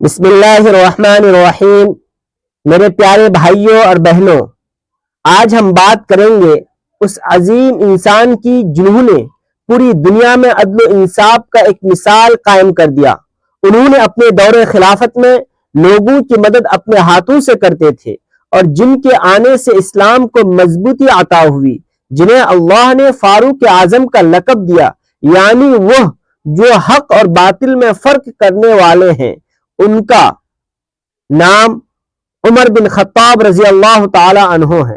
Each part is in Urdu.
بسم اللہ الرحمن الرحیم۔ میرے پیارے بھائیوں اور بہنوں، آج ہم بات کریں گے اس عظیم انسان کی جنہوں نے پوری دنیا میں عدل و انصاف کا ایک مثال قائم کر دیا۔ انہوں نے اپنے دور خلافت میں لوگوں کی مدد اپنے ہاتھوں سے کرتے تھے اور جن کے آنے سے اسلام کو مضبوطی عطا ہوئی، جنہیں اللہ نے فاروق اعظم کا لقب دیا، یعنی وہ جو حق اور باطل میں فرق کرنے والے ہیں۔ ان کا نام عمر بن خطاب رضی اللہ تعالی عنہ ہے۔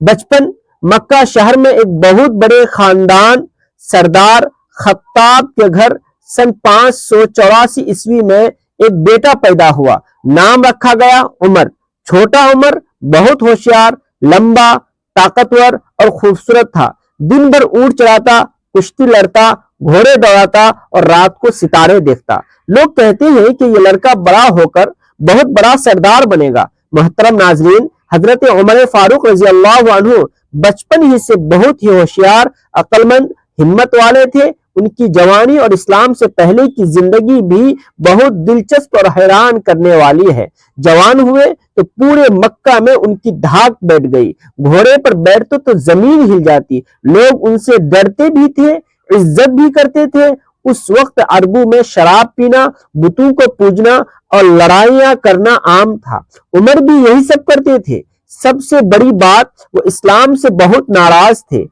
بچپن مکہ شہر میں ایک بہت بڑے خاندان سردار خطاب کے گھر سن 584 عیسوی میں ایک بیٹا پیدا ہوا۔ نام رکھا گیا عمر۔ چھوٹا عمر بہت ہوشیار، لمبا، طاقتور اور خوبصورت تھا۔ دن بھر اونٹ چلاتا، کشتی لڑتا، گھوڑے دوڑاتا اور رات کو ستارے دیکھتا۔ لوگ کہتے ہیں کہ یہ لڑکا بڑا ہو کر بہت بڑا سردار بنے گا۔ محترم ناظرین، حضرت عمر فاروق رضی اللہ عنہ بچپن ہی سے بہت ہی ہوشیار، عقل مند، ہمت والے تھے۔ ان کی جوانی اور اسلام سے پہلے کی زندگی بھی بہت دلچسپ اور حیران کرنے والی ہے۔ جوان ہوئے تو پورے مکہ میں ان کی دھاک بیٹھ گئی۔ گھوڑے پر بیٹھتے تو زمین ہل جاتی۔ لوگ ان سے ڈرتے بھی تھے، عزت بھی کرتے تھے۔ اس وقت عربوں میں شراب پینا، بتوں کو پوجنا اور لڑائیاں کرنا عام تھا۔ عمر بھی یہی سب کرتے تھے۔ سب سے بڑی بات، وہ اسلام سے بہت ناراض تھے۔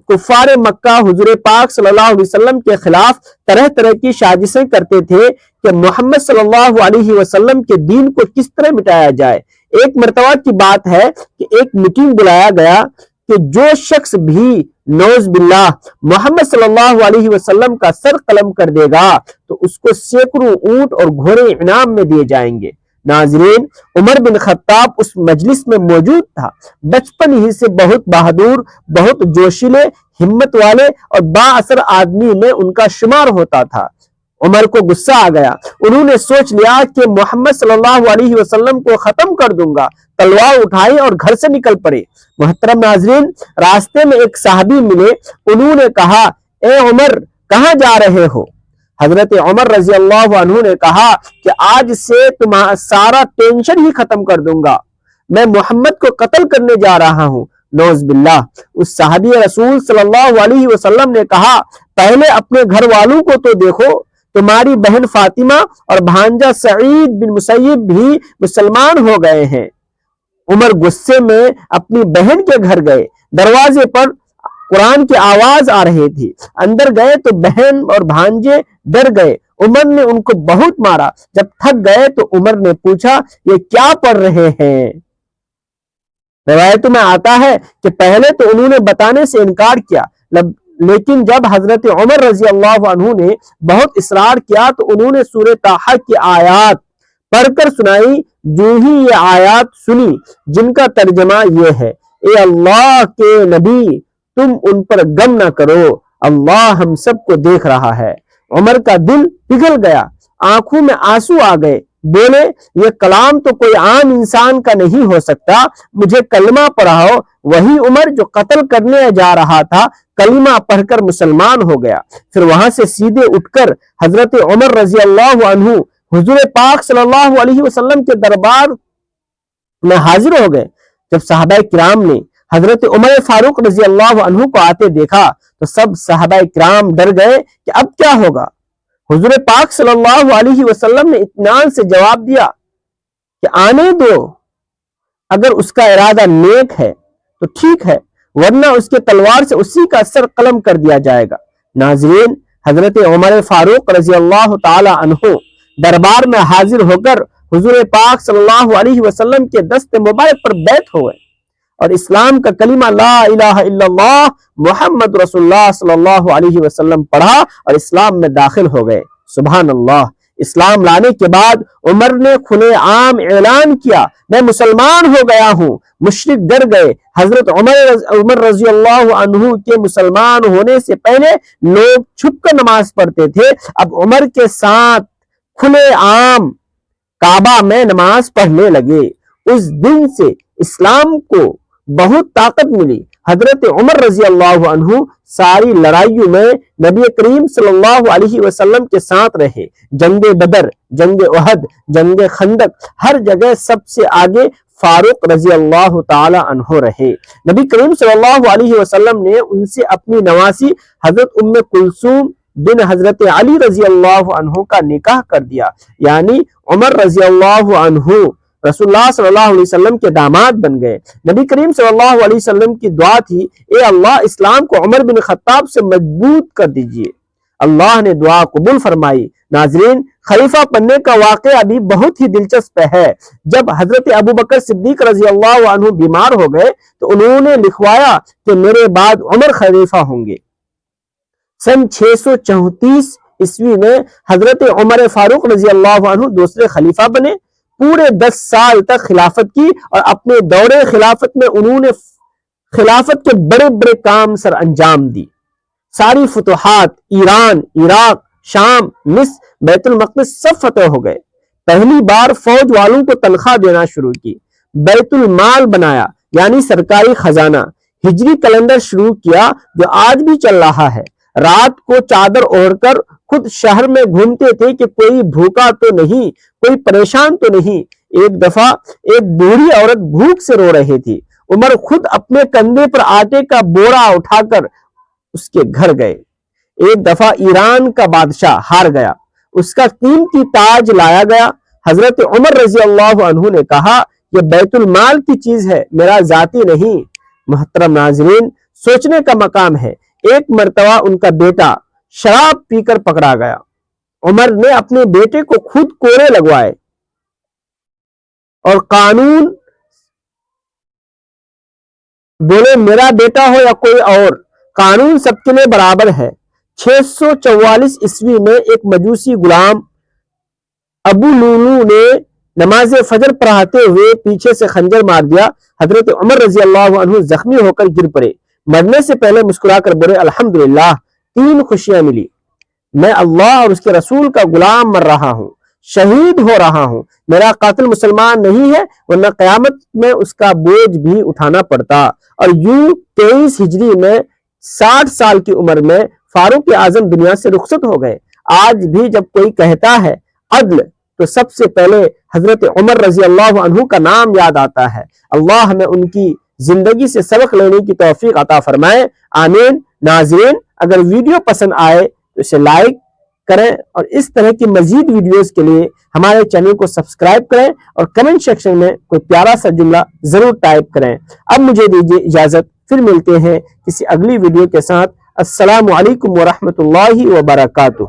کفار مکہ حضور پاک صلی اللہ علیہ وسلم کے خلاف طرح طرح کی سازشیں کرتے تھے کہ محمد صلی اللہ علیہ وسلم کے دین کو کس طرح مٹایا جائے۔ ایک مرتبہ کی بات ہے کہ ایک میٹنگ بلایا گیا کہ جو شخص بھی نعوذ باللہ محمد صلی اللہ علیہ وسلم کا سر قلم کر دے گا تو اس کو سینکڑوں اونٹ اور گھوڑے انعام میں دیے جائیں گے۔ ناظرین، عمر بن خطاب اس مجلس میں موجود تھا۔ بچپن ہی سے بہت بہادر، بہت جوشیلے، ہمت والے اور با اثر آدمی میں ان کا شمار ہوتا تھا۔ عمر کو غصہ آ گیا۔ انہوں نے سوچ لیا کہ محمد صلی اللہ علیہ وسلم کو ختم کر دوں گا۔ تلوار اٹھائی اور گھر سے نکل پڑے۔ محترم ناظرین، راستے میں ایک صحابی ملے۔ انہوں نے کہا، اے عمر، کہاں جا رہے ہو؟ حضرت عمر رضی اللہ عنہ نے کہا کہ آج سے تمہارا سارا ٹینشن ہی ختم کر دوں گا۔ میں محمد کو قتل کرنے جا رہا ہوں۔ نعوذ باللہ۔ اس صحابی رسول صلی اللہ علیہ وسلم نے کہا، پہلے اپنے گھر والوں کو تو دیکھو۔ تمہاری بہن فاطمہ اور بھانجا سعید بن مسیب بھی مسلمان ہو گئے ہیں۔ عمر غصے میں اپنی بہن کے گھر گئے۔ دروازے پر قرآن کی آواز آ رہی تھی۔ اندر گئے تو بہن اور بھانجے ڈر گئے۔ عمر نے ان کو بہت مارا۔ جب تھک گئے تو عمر نے پوچھا، یہ کیا پڑھ رہے ہیں؟ روایتوں میں آتا ہے کہ پہلے تو انہوں نے بتانے سے انکار کیا، لیکن جب حضرت عمر رضی اللہ عنہ نے بہت اصرار کیا تو انہوں نے سورہ طٰہٰ کی آیات پڑھ کر سنائی۔ جو ہی یہ آیات سنی جن کا ترجمہ یہ ہے، اے اللہ کے نبی، تم ان پر غم نہ کرو، اللہ ہم سب کو دیکھ رہا ہے۔ عمر کا دل پگھل گیا، آنکھوں میں آنسو آ گئے۔ بولے، یہ کلام تو کوئی عام انسان کا نہیں ہو سکتا، مجھے کلمہ پڑھاؤ۔ وہی عمر جو قتل کرنے جا رہا تھا کلمہ پڑھ کر مسلمان ہو گیا۔ پھر وہاں سے سیدھے اٹھ کر حضرت عمر رضی اللہ عنہ حضور پاک صلی اللہ علیہ وسلم کے دربار میں حاضر ہو گئے۔ جب صحابہ کرام نے حضرت عمر فاروق رضی اللہ عنہ کو آتے دیکھا تو سب صحابہ کرام ڈر گئے کہ اب کیا ہوگا۔ حضور پاک صلی اللہ علیہ وسلم نے اطمینان سے جواب دیا کہ آنے دو، اگر اس کا ارادہ نیک ہے تو ٹھیک ہے، ورنہ اس کے تلوار سے اسی کا سر قلم کر دیا جائے گا۔ ناظرین، حضرت عمر فاروق رضی اللہ تعالی عنہ دربار میں حاضر ہو کر حضور پاک صلی اللہ علیہ وسلم کے دست مبارک پر بیعت ہوئے اور اسلام کا کلمہ لا الہ الا اللہ محمد رسول اللہ صلی اللہ علیہ وسلم پڑھا اور اسلام میں داخل ہو گئے۔ سبحان اللہ۔ اسلام لانے کے بعد عمر نے کھلے عام اعلان کیا، میں مسلمان ہو گیا ہوں۔ مشرک ڈر گئے۔ حضرت عمر رضی اللہ عنہ کے مسلمان ہونے سے پہلے لوگ چھپ کر نماز پڑھتے تھے، اب عمر کے ساتھ کھلے عام کعبہ میں نماز پڑھنے لگے۔ اس دن سے اسلام کو بہت طاقت ملی۔ حضرت عمر رضی اللہ عنہ ساری لڑائیوں میں نبی کریم صلی اللہ علیہ وسلم کے ساتھ رہے. جنگ بدر، جنگ احد، جنگ خندق، ہر جگہ سب سے آگے فاروق رضی اللہ تعالی عنہ رہے. نبی کریم صلی اللہ علیہ وسلم نے ان سے اپنی نواسی حضرت ام کلثوم بن حضرت علی رضی اللہ عنہ کا نکاح کر دیا. یعنی عمر رضی اللہ عنہ رسول اللہ صلی اللہ علیہ وسلم کے داماد بن گئے. نبی کریم صلی اللہ علیہ وسلم کی دعا تھی، اے اللہ اسلام کو عمر بن خطاب سے مضبوط کر دیجئے. اللہ نے دعا قبول فرمائی. ناظرین، خلیفہ بننے کا واقعہ بھی بہت ہی دلچسپ ہے. جب حضرت ابوبکر صدیق رضی اللہ عنہ بیمار ہو گئے تو انہوں نے لکھوایا کہ میرے بعد عمر خلیفہ ہوں گے. سن 634 عیسوی میں حضرت عمر فاروق رضی اللہ عنہ دوسرے خلیفہ بنے. پورے 10 سال تک خلافت کی اور اپنے دور خلافت میں انہوں نے خلافت کے بڑے بڑے کام سر انجام دی. ساری فتوحات، ایران، عراق، شام، مصر، بیت المقدس سب فتح ہو گئے. پہلی بار فوج والوں کو تنخواہ دینا شروع کی. بیت المال بنایا یعنی سرکاری خزانہ. ہجری کیلنڈر شروع کیا جو آج بھی چل رہا ہے. رات کو چادر اوڑھ کر خود شہر میں گھومتے تھے کہ کوئی بھوکا تو نہیں، کوئی پریشان تو نہیں. ایک دفعہ ایک بوڑھی عورت بھوک سے رو رہی تھی. عمر خود اپنے کندھے پر آٹے کا بوڑا اٹھا کر اس کے گھر گئے. ایک دفعہ ایران کا بادشاہ ہار گیا، اس کا قیمتی تاج لایا گیا. حضرت عمر رضی اللہ عنہ نے کہا یہ بیت المال کی چیز ہے، میرا ذاتی نہیں. محترم ناظرین، سوچنے کا مقام ہے. ایک مرتبہ ان کا بیٹا شراب پی کر پکڑا گیا. عمر نے اپنے بیٹے کو خود کوڑے لگوائے اور قانون بولے میرا بیٹا ہو یا کوئی اور، قانون سب کے لیے برابر ہے. 644 عیسوی میں ایک مجوسی غلام ابو لولو نے نماز فجر پڑھاتے ہوئے پیچھے سے خنجر مار دیا. حضرت عمر رضی اللہ عنہ زخمی ہو کر گر پڑے. مرنے سے پہلے مسکرا کر بولے الحمدللہ، 3 خوشیاں ملی. میں اللہ اور اس کے رسول کا غلام مر رہا ہوں، شہید ہو رہا ہوں. میرا قاتل مسلمان نہیں ہے ورنہ قیامت میں اس کا بوجھ بھی اٹھانا پڑتا. اور یوں 23 ہجری میں 60 سال کی عمر میں فاروق اعظم دنیا سے رخصت ہو گئے. آج بھی جب کوئی کہتا ہے عدل تو سب سے پہلے حضرت عمر رضی اللہ عنہ کا نام یاد آتا ہے. اللہ ہمیں ان کی زندگی سے سبق لینے کی توفیق عطا فرمائے، آمین. ناظرین، اگر ویڈیو پسند آئے تو اسے لائک کریں اور اس طرح کی مزید ویڈیوز کے لیے ہمارے چینل کو سبسکرائب کریں اور کمنٹ سیکشن میں کوئی پیارا سا جملہ ضرور ٹائپ کریں. اب مجھے دیجیے اجازت، پھر ملتے ہیں کسی اگلی ویڈیو کے ساتھ. السلام علیکم ورحمۃ اللہ وبرکاتہ.